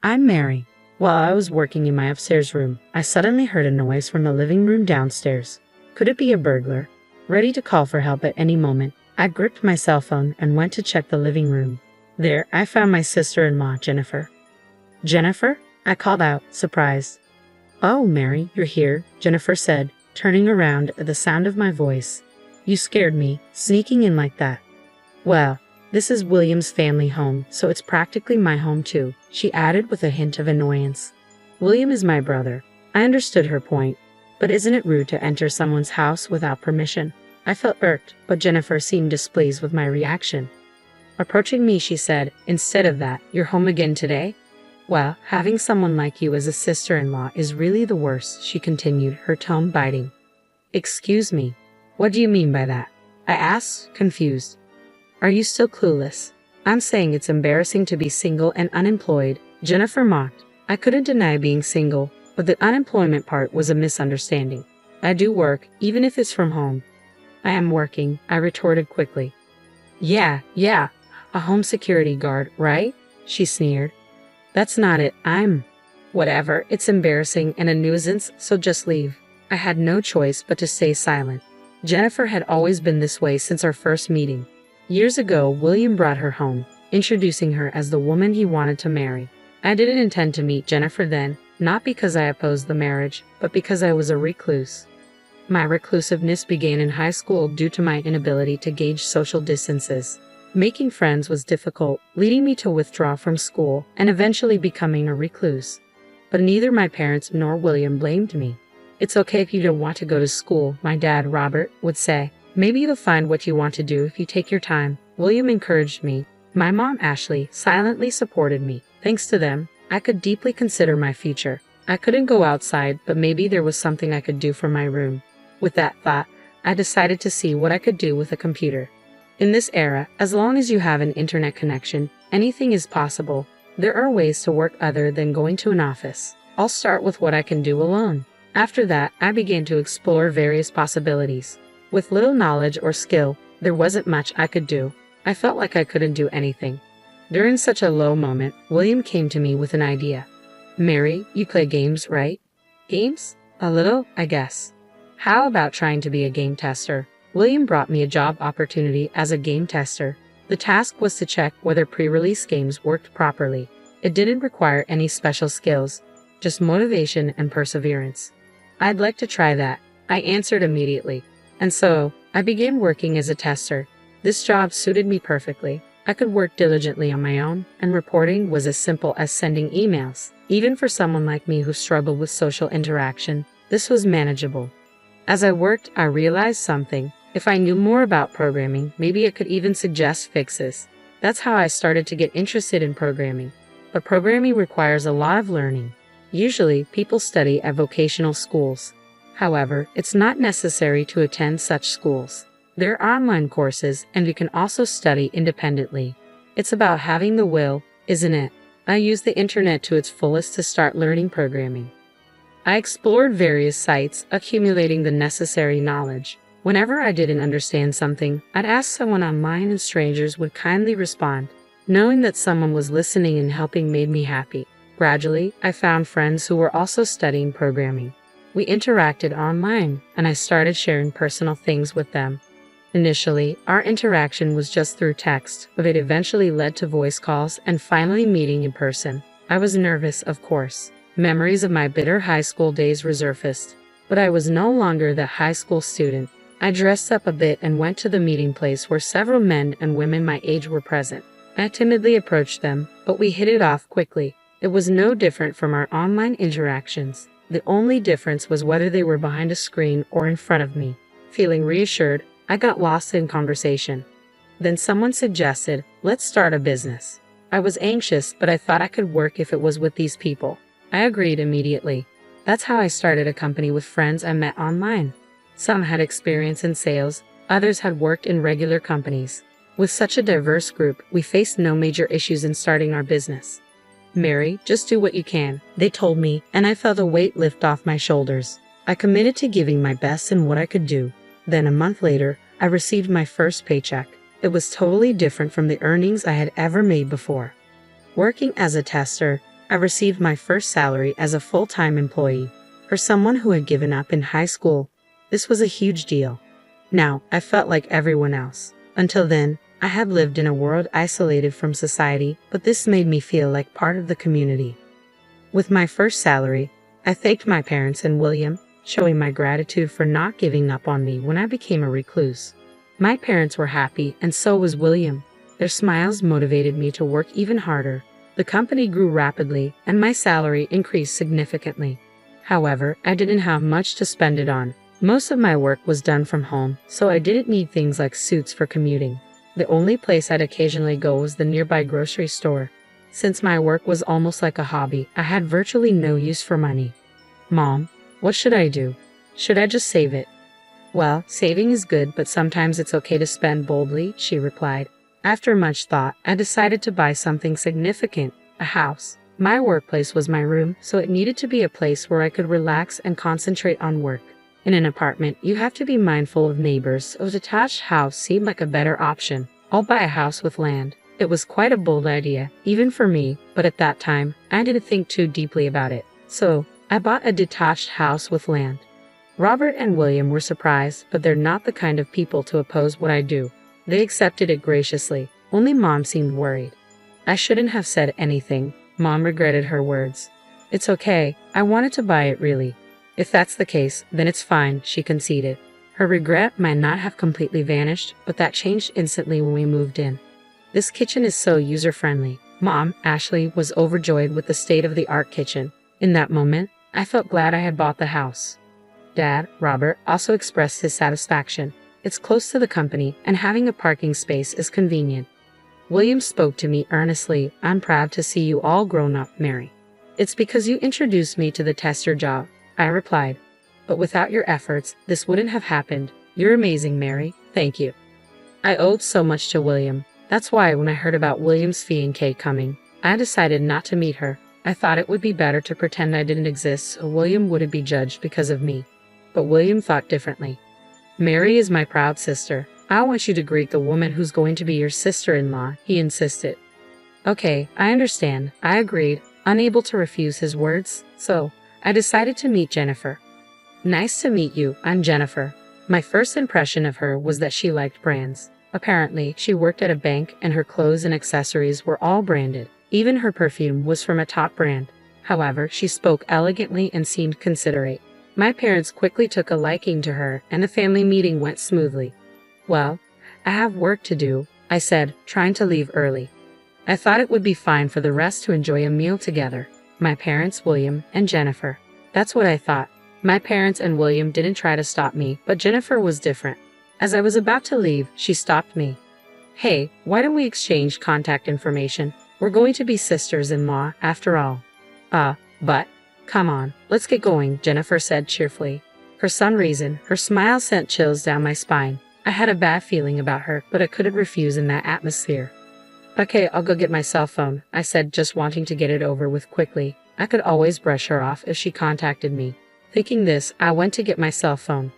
I'm Mary. While I was working in my upstairs room, I suddenly heard a noise from the living room downstairs. Could it be a burglar? Ready to call for help at any moment, I gripped my cell phone and went to check the living room. There, I found my sister-in-law, Jennifer. Jennifer? I called out, surprised. Oh, Mary, you're here, Jennifer said, turning around at the sound of my voice. You scared me, sneaking in like that. Well, this is William's family home, so it's practically my home too, she added with a hint of annoyance. William is my brother. I understood her point, but isn't it rude to enter someone's house without permission? I felt irked, but Jennifer seemed displeased with my reaction. Approaching me, she said, instead of that, you're home again today? Well, having someone like you as a sister-in-law is really the worst, she continued, her tone biting. Excuse me, what do you mean by that? I asked, confused. Are you still clueless? I'm saying it's embarrassing to be single and unemployed, Jennifer mocked. I couldn't deny being single, but the unemployment part was a misunderstanding. I do work, even if it's from home. I am working, I retorted quickly. Yeah, a home security guard, right? She sneered. That's not it, Whatever, it's embarrassing and a nuisance, so just leave. I had no choice but to stay silent. Jennifer had always been this way since our first meeting. Years ago, William brought her home, introducing her as the woman he wanted to marry. I didn't intend to meet Jennifer then, not because I opposed the marriage, but because I was a recluse. My reclusiveness began in high school due to my inability to gauge social distances. Making friends was difficult, leading me to withdraw from school and eventually becoming a recluse. But neither my parents nor William blamed me. It's okay if you don't want to go to school, my dad, Robert, would say. Maybe you'll find what you want to do if you take your time. William encouraged me. My mom, Ashley, silently supported me. Thanks to them, I could deeply consider my future. I couldn't go outside, but maybe there was something I could do from my room. With that thought, I decided to see what I could do with a computer. In this era, as long as you have an internet connection, anything is possible. There are ways to work other than going to an office. I'll start with what I can do alone. After that, I began to explore various possibilities. With little knowledge or skill, there wasn't much I could do. I felt like I couldn't do anything. During such a low moment, William came to me with an idea. Mary, you play games, right? Games? A little, I guess. How about trying to be a game tester? William brought me a job opportunity as a game tester. The task was to check whether pre-release games worked properly. It didn't require any special skills, just motivation and perseverance. I'd like to try that, I answered immediately. And so, I began working as a tester. This job suited me perfectly. I could work diligently on my own, and reporting was as simple as sending emails. Even for someone like me who struggled with social interaction, this was manageable. As I worked, I realized something. If I knew more about programming, maybe I could even suggest fixes. That's how I started to get interested in programming. But programming requires a lot of learning. Usually, people study at vocational schools. However, it's not necessary to attend such schools. There are online courses, and you can also study independently. It's about having the will, isn't it? I used the internet to its fullest to start learning programming. I explored various sites, accumulating the necessary knowledge. Whenever I didn't understand something, I'd ask someone online and strangers would kindly respond. Knowing that someone was listening and helping made me happy. Gradually, I found friends who were also studying programming. We interacted online, and I started sharing personal things with them. Initially, our interaction was just through text, but it eventually led to voice calls and finally meeting in person. I was nervous, of course. Memories of my bitter high school days resurfaced. But I was no longer the high school student. I dressed up a bit and went to the meeting place where several men and women my age were present. I timidly approached them, but we hit it off quickly. It was no different from our online interactions. The only difference was whether they were behind a screen or in front of me. Feeling reassured, I got lost in conversation. Then someone suggested, let's start a business. I was anxious, but I thought I could work if it was with these people. I agreed immediately. That's how I started a company with friends I met online. Some had experience in sales, others had worked in regular companies. With such a diverse group, we faced no major issues in starting our business. Mary, just do what you can, they told me, and I felt a weight lift off my shoulders. I committed to giving my best in what I could do. Then a month later, I received my first paycheck. It was totally different from the earnings I had ever made before. Working as a tester, I received my first salary as a full-time employee. For someone who had given up in high school, this was a huge deal. Now, I felt like everyone else. Until then, I had lived in a world isolated from society, but this made me feel like part of the community. With my first salary, I thanked my parents and William, showing my gratitude for not giving up on me when I became a recluse. My parents were happy, and so was William. Their smiles motivated me to work even harder. The company grew rapidly, and my salary increased significantly. However, I didn't have much to spend it on. Most of my work was done from home, so I didn't need things like suits for commuting. The only place I'd occasionally go was the nearby grocery store. Since my work was almost like a hobby, I had virtually no use for money. Mom, what should I do? Should I just save it? Well, saving is good, but sometimes it's okay to spend boldly, she replied. After much thought, I decided to buy something significant, a house. My workplace was my room, so it needed to be a place where I could relax and concentrate on work. In an apartment, you have to be mindful of neighbors, so a detached house seemed like a better option. I'll buy a house with land. It was quite a bold idea, even for me, but at that time, I didn't think too deeply about it. So, I bought a detached house with land. Robert and William were surprised, but they're not the kind of people to oppose what I do. They accepted it graciously. Only Mom seemed worried. I shouldn't have said anything. Mom regretted her words. It's okay. I wanted to buy it really. If that's the case, then it's fine, she conceded. Her regret might not have completely vanished, but that changed instantly when we moved in. This kitchen is so user-friendly. Mom, Ashley, was overjoyed with the state-of-the-art kitchen. In that moment, I felt glad I had bought the house. Dad, Robert, also expressed his satisfaction. It's close to the company, and having a parking space is convenient. William spoke to me earnestly. I'm proud to see you all grown up, Mary. It's because you introduced me to the tester job, I replied. But without your efforts, this wouldn't have happened. You're amazing, Mary. Thank you. I owed so much to William. That's why when I heard about William's fee and Kate coming, I decided not to meet her. I thought it would be better to pretend I didn't exist so William wouldn't be judged because of me. But William thought differently. Mary is my proud sister. I want you to greet the woman who's going to be your sister-in-law, he insisted. Okay, I understand. I agreed, unable to refuse his words, so I decided to meet Jennifer. Nice to meet you, I'm Jennifer. My first impression of her was that she liked brands. Apparently, she worked at a bank and her clothes and accessories were all branded. Even her perfume was from a top brand. However, she spoke elegantly and seemed considerate. My parents quickly took a liking to her and the family meeting went smoothly. Well, I have work to do, I said, trying to leave early. I thought it would be fine for the rest to enjoy a meal together. My parents, William, and Jennifer. That's what I thought. My parents and William didn't try to stop me, but Jennifer was different. As I was about to leave, she stopped me. Hey, why don't we exchange contact information? We're going to be sisters-in-law, after all. But, come on, let's get going, Jennifer said cheerfully. For some reason, her smile sent chills down my spine. I had a bad feeling about her, but I couldn't refuse in that atmosphere. Okay, I'll go get my cell phone, I said, just wanting to get it over with quickly. I could always brush her off if she contacted me. Thinking this, I went to get my cell phone.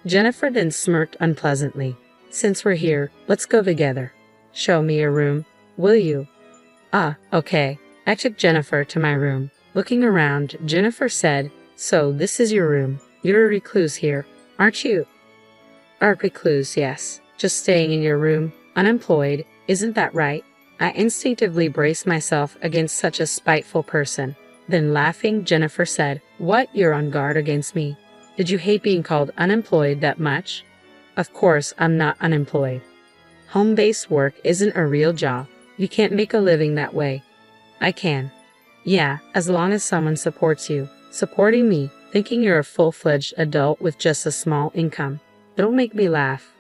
Jennifer then smirked unpleasantly. Since we're here, let's go together. Show me your room, will you? Okay. I took Jennifer to my room. Looking around, Jennifer said, So this is your room. You're a recluse here, aren't you? A recluse, yes. Just staying in your room, unemployed, isn't that right? I instinctively braced myself against such a spiteful person. Then laughing, Jennifer said, What, you're on guard against me? Did you hate being called unemployed that much? Of course, I'm not unemployed. Home-based work isn't a real job. You can't make a living that way. I can. Yeah, as long as someone supports you. Supporting me, thinking you're a full-fledged adult with just a small income. Don't make me laugh.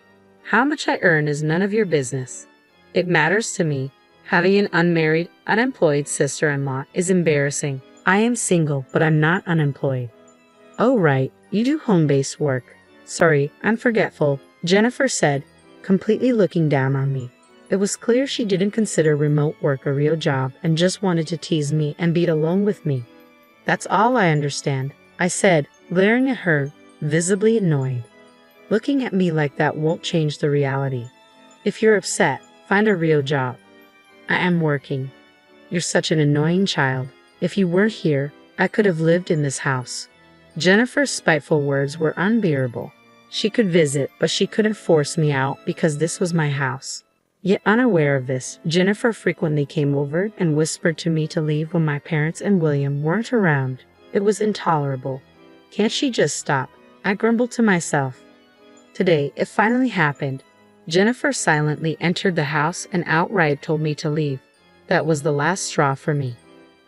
How much I earn is none of your business. It matters to me. Having an unmarried, unemployed sister-in-law is embarrassing. I am single, but I'm not unemployed. Oh right, you do home-based work. Sorry, I'm forgetful, Jennifer said, completely looking down on me. It was clear she didn't consider remote work a real job and just wanted to tease me and be alone with me. That's all I understand, I said, glaring at her, visibly annoyed. Looking at me like that won't change the reality. If you're upset, find a real job. I am working. You're such an annoying child. If you were here, I could have lived in this house. Jennifer's spiteful words were unbearable. She could visit, but she couldn't force me out because this was my house. Yet unaware of this, Jennifer frequently came over and whispered to me to leave when my parents and William weren't around. It was intolerable. Can't she just stop? I grumbled to myself. Today, it finally happened. Jennifer silently entered the house and outright told me to leave. That was the last straw for me.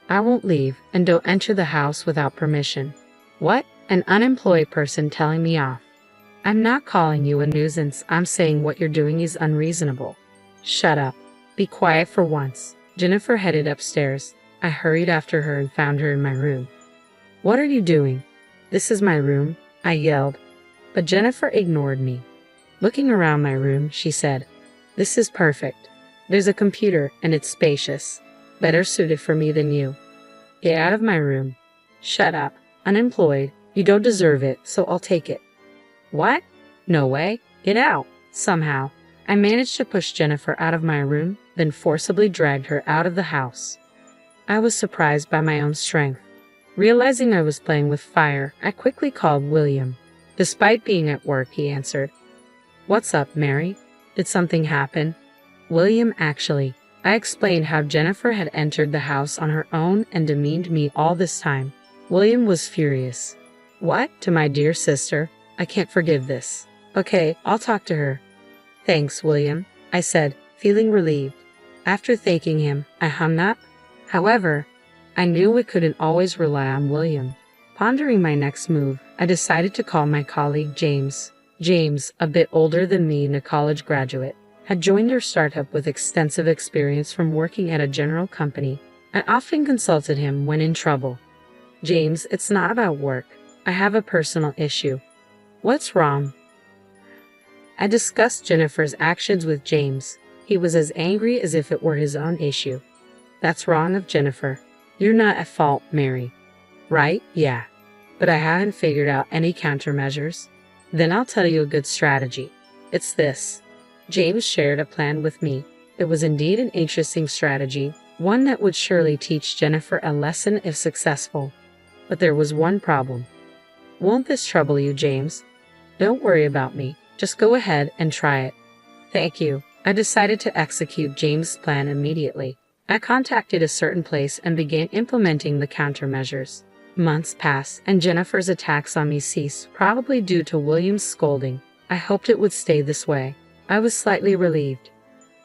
I won't leave, and don't enter the house without permission. What? An unemployed person telling me off. I'm not calling you a nuisance, I'm saying what you're doing is unreasonable. Shut up. Be quiet for once. Jennifer headed upstairs. I hurried after her and found her in my room. What are you doing? This is my room, I yelled. But Jennifer ignored me. Looking around my room, she said, "This is perfect. There's a computer and it's spacious. Better suited for me than you. Get out of my room." Shut up. Unemployed. You don't deserve it, so I'll take it. What? No way. Get out. Somehow, I managed to push Jennifer out of my room, then forcibly dragged her out of the house. I was surprised by my own strength. Realizing I was playing with fire, I quickly called William. Despite being at work, he answered. "What's up, Mary? Did something happen?" "William, actually." I explained how Jennifer had entered the house on her own and demeaned me all this time. William was furious. "What? To my dear sister? I can't forgive this." "Okay, I'll talk to her." "Thanks, William," I said, feeling relieved. After thanking him, I hung up. However, I knew we couldn't always rely on William. Pondering my next move, I decided to call my colleague James. James, a bit older than me and a college graduate, had joined our startup with extensive experience from working at a general company. I often consulted him when in trouble. "James, it's not about work. I have a personal issue." "What's wrong?" I discussed Jennifer's actions with James. He was as angry as if it were his own issue. "That's wrong of Jennifer. You're not at fault, Mary." "Right? Yeah. But I haven't figured out any countermeasures." "Then I'll tell you a good strategy. It's this." James shared a plan with me. It was indeed an interesting strategy, one that would surely teach Jennifer a lesson if successful. But there was one problem. "Won't this trouble you, James?" "Don't worry about me. Just go ahead and try it." "Thank you." I decided to execute James' plan immediately. I contacted a certain place and began implementing the countermeasures. Months passed, and Jennifer's attacks on me ceased, probably due to William's scolding. I hoped it would stay this way. I was slightly relieved.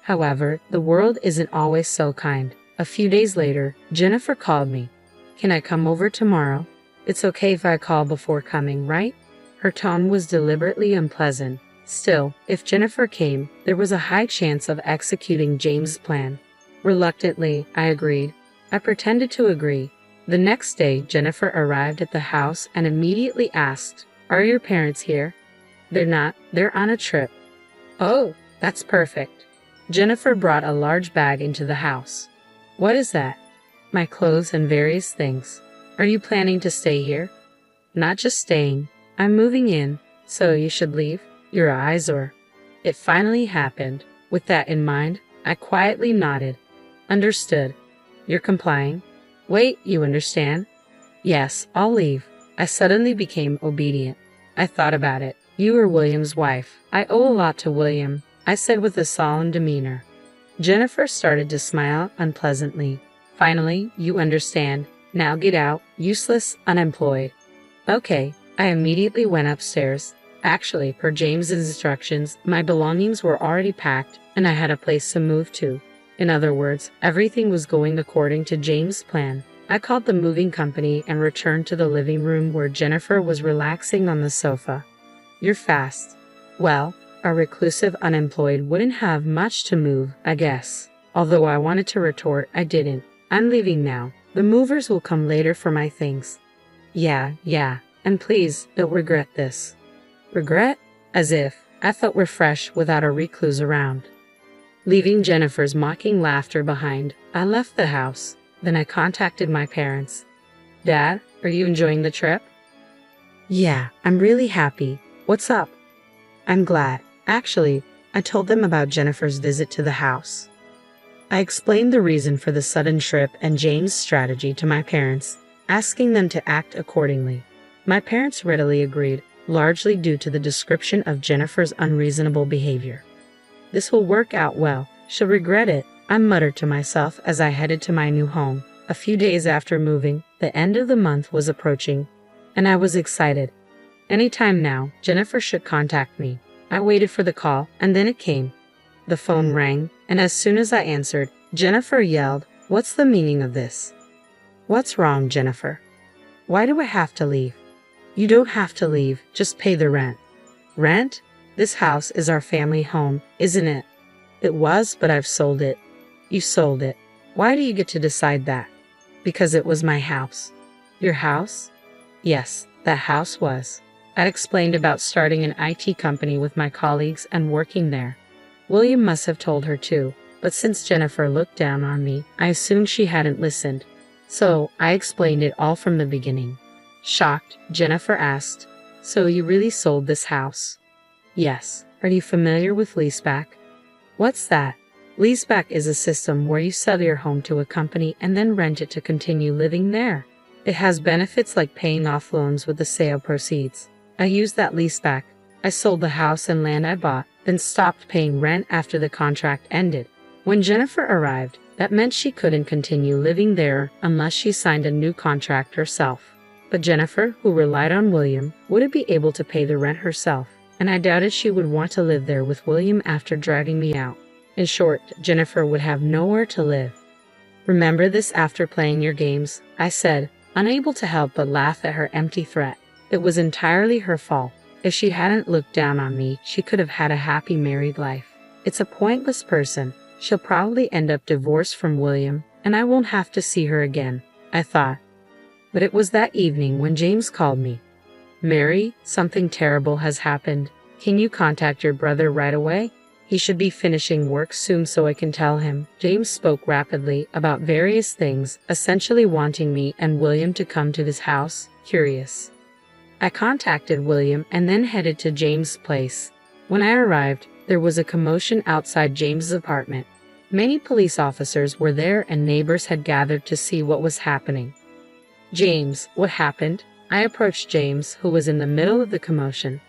However, the world isn't always so kind. A few days later, Jennifer called me. "Can I come over tomorrow?" "It's okay if I call before coming, right?" Her tone was deliberately unpleasant. Still, if Jennifer came, there was a high chance of executing James' plan. Reluctantly, I agreed. I pretended to agree. The next day, Jennifer arrived at the house and immediately asked, "Are your parents here?" "They're not. They're on a trip." "Oh, that's perfect." Jennifer brought a large bag into the house. "What is that?" "My clothes and various things." "Are you planning to stay here?" "Not just staying. I'm moving in, so you should leave your eyes or..." It finally happened. With that in mind, I quietly nodded. "Understood. You're complying?" "Wait, you understand?" "Yes, I'll leave." I suddenly became obedient. I thought about it. "You are William's wife. I owe a lot to William," I said with a solemn demeanor. Jennifer started to smile unpleasantly. "Finally, you understand. Now get out, useless, unemployed." "Okay." I immediately went upstairs. Actually, per James's instructions, my belongings were already packed and I had a place to move to. In other words, everything was going according to James' plan. I called the moving company and returned to the living room where Jennifer was relaxing on the sofa. "You're fast." Well, a reclusive unemployed wouldn't have much to move, I guess. Although I wanted to retort, I didn't. "I'm leaving now. The movers will come later for my things." Yeah. And please, don't regret this." "Regret?" As if. I felt refreshed without a recluse around. Leaving Jennifer's mocking laughter behind, I left the house. Then I contacted my parents. "Dad, are you enjoying the trip?" "Yeah, I'm really happy. What's up?" "I'm glad. Actually, I told them about Jennifer's visit to the house." I explained the reason for the sudden trip and James' strategy to my parents, asking them to act accordingly. My parents readily agreed, largely due to the description of Jennifer's unreasonable behavior. "This will work out well. She'll regret it," I muttered to myself as I headed to my new home. A few days after moving, the end of the month was approaching, and I was excited. Anytime now, Jennifer should contact me. I waited for the call, and then it came. The phone rang, and as soon as I answered, Jennifer yelled, "What's the meaning of this?" "What's wrong, Jennifer? Why do I have to leave?" "You don't have to leave, just pay the rent." "Rent? This house is our family home, isn't it?" "It was, but I've sold it." "You sold it. Why do you get to decide that?" "Because it was my house." "Your house?" "Yes, that house was." I explained about starting an IT company with my colleagues and working there. William must have told her too, but since Jennifer looked down on me, I assumed she hadn't listened. So I explained it all from the beginning. Shocked, Jennifer asked, "So you really sold this house?" "Yes." "Are you familiar with leaseback?" "What's that?" "Leaseback is a system where you sell your home to a company and then rent it to continue living there. It has benefits like paying off loans with the sale proceeds. I used that leaseback. I sold the house and land I bought, then stopped paying rent after the contract ended. When Jennifer arrived, that meant she couldn't continue living there unless she signed a new contract herself. But Jennifer, who relied on William, wouldn't be able to pay the rent herself, and I doubted she would want to live there with William after dragging me out. In short, Jennifer would have nowhere to live. "Remember this after playing your games," I said, unable to help but laugh at her empty threat. It was entirely her fault. If she hadn't looked down on me, she could have had a happy married life. It's a pointless person. She'll probably end up divorced from William, and I won't have to see her again, I thought. But it was that evening when James called me. "Mary, something terrible has happened. Can you contact your brother right away? He should be finishing work soon so I can tell him." James spoke rapidly about various things, essentially wanting me and William to come to his house, curious. I contacted William and then headed to James' place. When I arrived, there was a commotion outside James's apartment. Many police officers were there and neighbors had gathered to see what was happening. "James, what happened?" I approached James, who was in the middle of the commotion.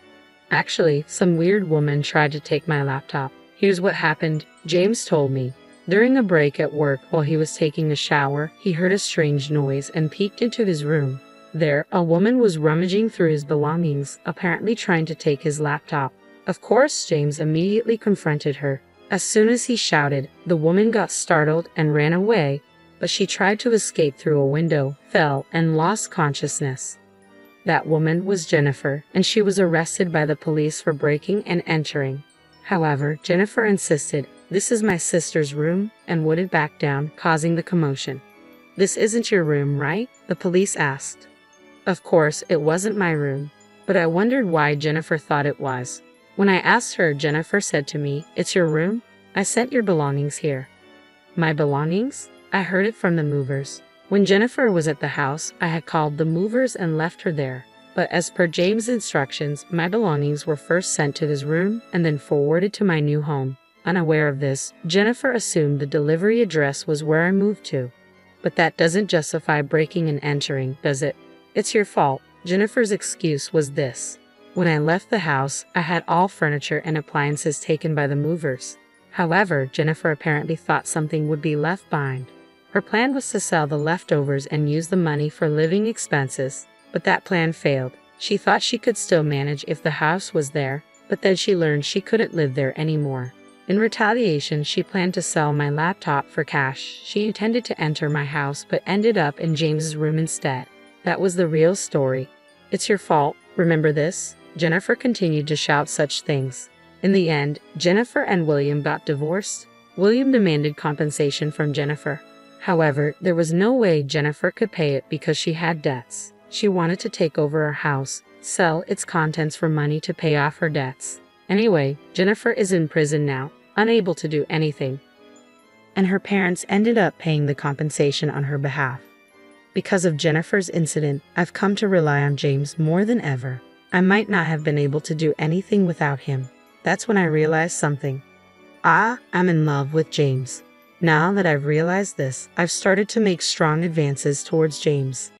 "Actually, some weird woman tried to take my laptop. Here's what happened," James told me. During a break at work while he was taking a shower, he heard a strange noise and peeked into his room. There, a woman was rummaging through his belongings, apparently trying to take his laptop. Of course, James immediately confronted her. As soon as he shouted, the woman got startled and ran away, but she tried to escape through a window, fell, and lost consciousness. That woman was Jennifer, and she was arrested by the police for breaking and entering. However, Jennifer insisted, "This is my sister's room," and wouldn't back down, causing the commotion. "This isn't your room, right?" the police asked. Of course, it wasn't my room, but I wondered why Jennifer thought it was. When I asked her, Jennifer said to me, "It's your room? I sent your belongings here." My belongings? I heard it from the movers. When Jennifer was at the house, I had called the movers and left her there. But as per James' instructions, my belongings were first sent to his room and then forwarded to my new home. Unaware of this, Jennifer assumed the delivery address was where I moved to. But that doesn't justify breaking and entering, does it? "It's your fault." Jennifer's excuse was this. When I left the house, I had all furniture and appliances taken by the movers. However, Jennifer apparently thought something would be left behind. Her plan was to sell the leftovers and use the money for living expenses, but that plan failed. She thought she could still manage if the house was there, but then she learned she couldn't live there anymore. In retaliation, she planned to sell my laptop for cash. She intended to enter my house but ended up in James's room instead. That was the real story. "It's your fault, remember this?" Jennifer continued to shout such things. In the end, Jennifer and William got divorced. William demanded compensation from Jennifer. However, there was no way Jennifer could pay it because she had debts. She wanted to take over her house, sell its contents for money to pay off her debts. Anyway, Jennifer is in prison now, unable to do anything. And her parents ended up paying the compensation on her behalf. Because of Jennifer's incident, I've come to rely on James more than ever. I might not have been able to do anything without him. That's when I realized something. I'm in love with James. Now that I've realized this, I've started to make strong advances towards James.